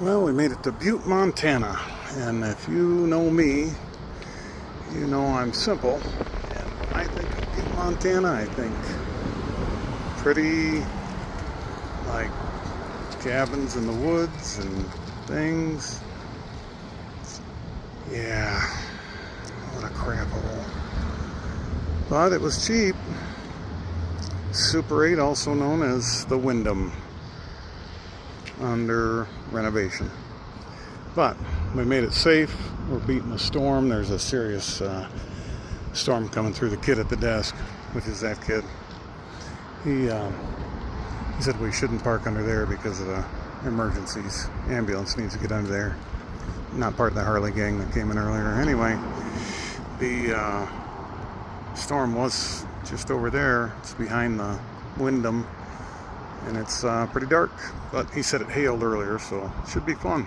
Well, we made it to Butte, Montana, and if you know me, you know I'm simple, and when I think of Butte, Montana, I think pretty, like, cabins in the woods and things. Yeah, what a crap hole. But it was cheap. Super 8, also known as the Wyndham, under renovation. But we made it safe. We're beating the storm. There's a serious storm coming through. The kid at the desk, which is that kid, he said we shouldn't park under there because of the emergencies. Ambulance needs to get under there. Not part of the Harley gang that came in earlier. Anyway, the storm was just over there. It's behind the Wyndham, and it's pretty dark, but he said it hailed earlier, so it should be fun.